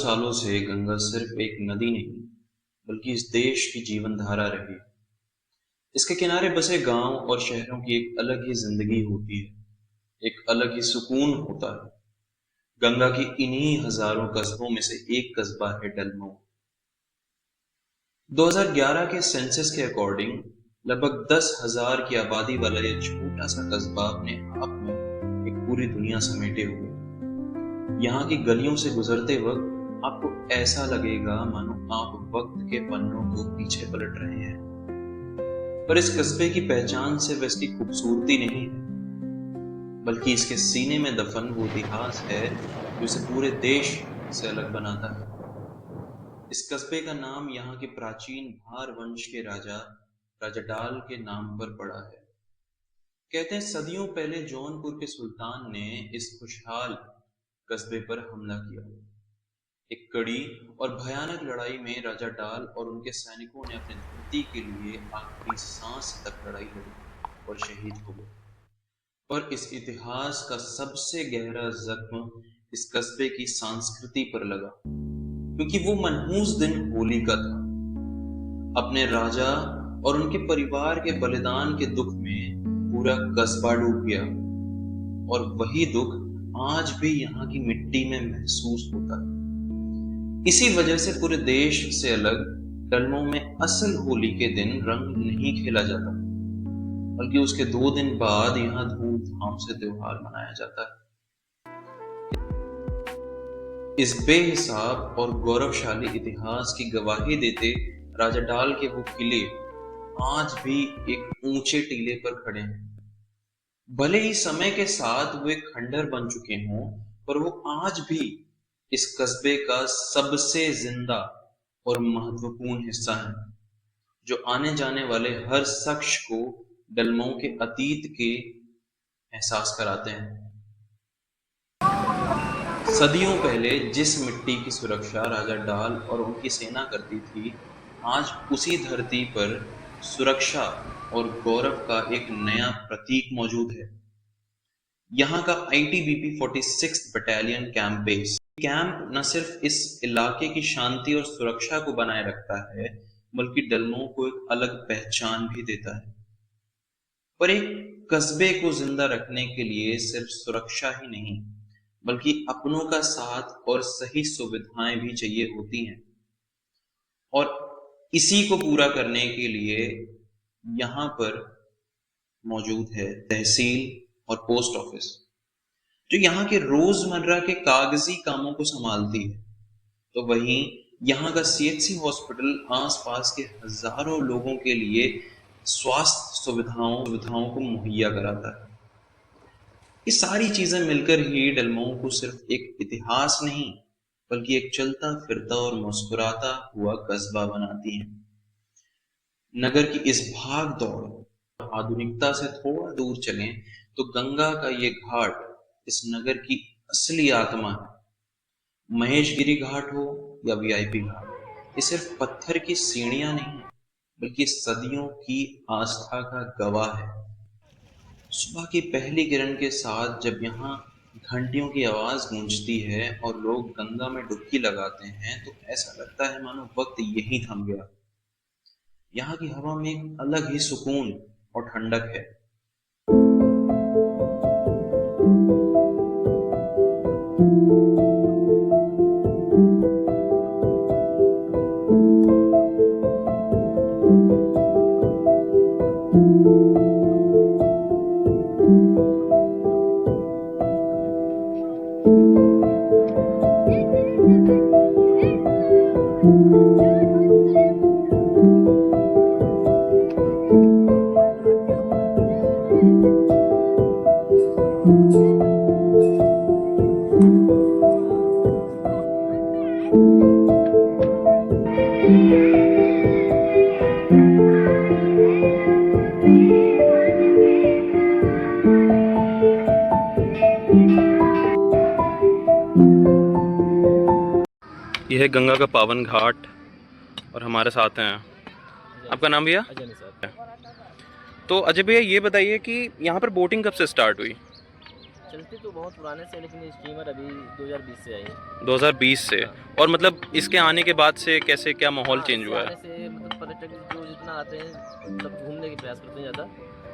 सालों से गंगा सिर्फ एक नदी नहीं, बल्कि इस देश की जीवन धारा रही। इसके किनारे बसे गांव और शहरों की एक अलग ही जिंदगी होती है, एक अलग ही सुकून होता है। गंगा की इन्हीं हजारों कस्बों में से एक कस्बा है डलमऊ। 2011 के सेंसस के अकॉर्डिंग लगभग 10,000 की आबादी वाला यह छोटा सा कस्बा अपने आप में एक पूरी दुनिया समेटे हुए। यहाँ की गलियों से गुजरते वक्त आपको ऐसा लगेगा मानो आप वक्त के पन्नों को पीछे पलट रहे हैं। पर इस कस्बे की पहचान सिर्फ इसकी खूबसूरती नहीं है, बल्कि इसके सीने में दफन वो इतिहास है जो इसे पूरे देश से अलग बनाता है। इस कस्बे का नाम यहाँ के प्राचीन भार वंश के राजा राजा डाल के नाम पर पड़ा है। कहते हैं सदियों पहले जौनपुर के सुल्तान ने इस खुशहाल कस्बे पर हमला किया। एक कड़ी और भयानक लड़ाई में राजा डाल और उनके सैनिकों ने अपनी धरती के लिए आखिरी सांस तक लड़ाई लड़ी और शहीद हो गए। पर इस इतिहास का सबसे गहरा जख्म इस कस्बे की संस्कृति पर लगा, क्योंकि वो मनहूस दिन होली का था। अपने राजा और उनके परिवार के बलिदान के दुख में पूरा कस्बा डूब गया, और वही दुख आज भी यहाँ की मिट्टी में महसूस होता है। इसी वजह से पूरे देश से अलग डलमऊ में असल होली के दिन रंग नहीं खेला जाता, बल्कि उसके 2 दिन बाद यहाँ धूमधाम से त्योहार मनाया जाता है। इस बेहिसाब और गौरवशाली इतिहास की गवाही देते राजा डाल के वो किले आज भी एक ऊंचे टीले पर खड़े हैं। भले ही समय के साथ वे खंडर बन चुके हों, पर वो आज भी इस कस्बे का सबसे जिंदा और महत्वपूर्ण हिस्सा है, जो आने जाने वाले हर शख्स को डलमऊ के अतीत के एहसास कराते हैं। सदियों पहले जिस मिट्टी की सुरक्षा राजा डाल और उनकी सेना करती थी, आज उसी धरती पर सुरक्षा और गौरव का एक नया प्रतीक मौजूद है। यहाँ का ITBP 46 battalion camp base camp न सिर्फ इस इलाके की शांति और सुरक्षा को बनाए रखता है, बल्कि डलमऊ को एक अलग पहचान भी देता है। पर एक कस्बे को जिंदा रखने के लिए सिर्फ सुरक्षा ही नहीं, बल्कि अपनों का साथ और सही सुविधाएं भी चाहिए होती हैं। और इसी को पूरा करने के लिए यहाँ पर मौजूद है तहसील और पोस्ट ऑफिस, जो यहाँ के रोजमर्रा के कागजी कामों को संभालती है। तो वहीं यहाँ का CHC हॉस्पिटल आसपास के हजारों लोगों के लिए स्वास्थ्य सुविधाओं को मुहैया कराता है। ये सारी चीजें मिलकर ही डलमऊ को सिर्फ एक इतिहास नहीं, बल्कि एक चलता फिरता और मुस्कुराता हुआ कस्बा बनाती हैं। नगर की इस भाग दौड़ आधुनिकता से थोड़ा दूर चलें तो गंगा का ये घाट इस नगर की असली आत्मा है। महेशगिरी घाट हो या VIP घाट, ये सिर्फ पत्थर की सीढ़ियां नहीं, बल्कि सदियों की आस्था का गवाह है। सुबह की पहली किरण के साथ जब यहाँ घंटियों की आवाज गूंजती है और लोग गंगा में डुबकी लगाते हैं, तो ऐसा लगता है मानो वक्त यहीं थम गया। यहाँ की हवा में एक अलग ही सुकून और ठंडक है। यह है गंगा का पावन घाट और हमारे साथ हैं। आपका नाम भैया? अजय निसार। तो अजय भैया ये बताइए कि यहाँ पर बोटिंग कब से स्टार्ट हुई? चलती तो बहुत पुराने से, लेकिन ये स्टीमर अभी 2020 से आई है। 2020 से। हाँ। और मतलब इसके आने के बाद से कैसे क्या माहौल हाँ, चेंज इससे हुआ आने है? से मतलब पर्यटक जो जितना आते हैं, सब घूमने की प्रयास करते हैं ज़्यादा।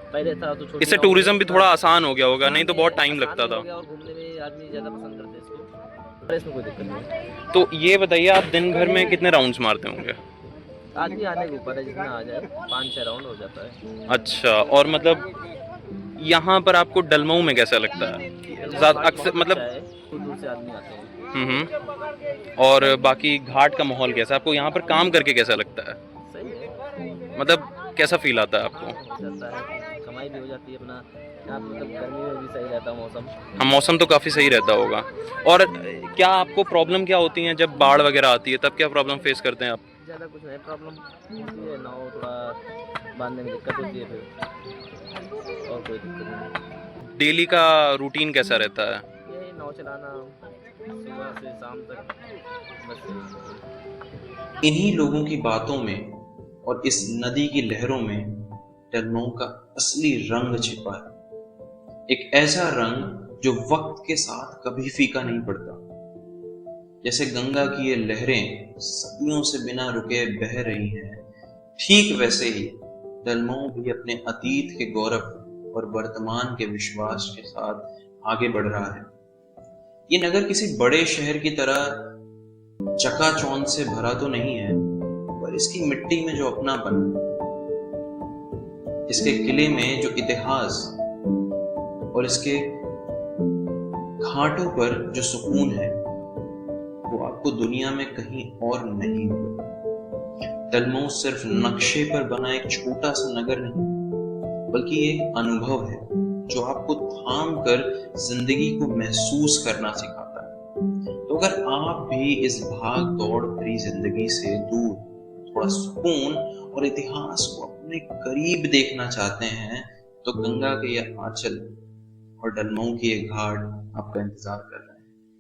पहले था तो छोटी इससे नाव में टूरिज्म भी अपना थोड़ा आसान हो गया होगा, नहीं आसान तो है, बहुत टाइम आसान लगता भी हो था। गया और घूमने में आदमी ज़्यादा पसंद करते हैं इसको, पर इसमें कोई दिक्कत नहीं है। तो ये बताइए, आप दिन भर में कितने राउंड्स मारते होंगे? आदमी आने के ऊपर है, जितना आ जाए 5-6 राउंड हो जाता है। अच्छा, और मतलब यहाँ पर आपको डलमऊ में कैसा लगता है? दलमऊ ज़्यादा घाट अक्सर बहुत अच्छा मतलब। है, दूर दूर से आदमी आते हैं। और बाकी घाट का माहौल कैसा है? आपको यहाँ पर काम करके कैसा लगता है? सही है। मतलब कैसा फील आता है हाँ, आपको? हो जाता है, कमाई भी हो जाती है अपना। यहाँ पे मतलब गर्मी में भी सही रहता है मौसम। हाँ, मौसम तो काफ़ी सही रहता होगा। और क्या आपको प्रॉब्लम क्या होती है जब बाढ़ वगैरह आती है, तब क्या प्रॉब्लम फेस करते हैं आप? ज़्यादा कुछ नहीं प्रॉब्लम होती है, नाव थोड़ा बांधने में दिक्कत होती है फिर, और कोई दिक्कत नहीं। डेली का रूटीन कैसा रहता है? यही नाव चलाना सुबह से शाम तक, बस यही रूटीन। इन्हीं लोगों की बातों में और इस नदी की लहरों में डलमऊ का असली रंग छिपा है। एक ऐसा रंग जो वक्त के साथ कभी फीका नहीं पड़ता। जैसे गंगा की ये लहरें सदियों से बिना रुके बह रही हैं, ठीक वैसे ही डलमऊ भी अपने अतीत के गौरव और वर्तमान के विश्वास के साथ आगे बढ़ रहा है। ये नगर किसी बड़े शहर की तरह चकाचौंध से भरा तो नहीं है, पर इसकी मिट्टी में जो अपनापन, इसके किले में जो इतिहास और इसके घाटों पर जो सुकून है, वो आपको दुनिया में कहीं और नहीं मिलेगा। डलमऊ सिर्फ नक्शे पर बना एक छोटा सा नगर नहीं, बल्कि एक अनुभव है जो आपको थाम कर जिंदगी को महसूस करना सिखाता है। तो अगर आप भी इस भाग दौड़ भरी जिंदगी से दूर थोड़ा सुकून और इतिहास को अपने करीब देखना चाहते हैं, तो गंगा के ये आंचल और डलमऊ की ये घाट आपका इंतजार कर रहे हैं।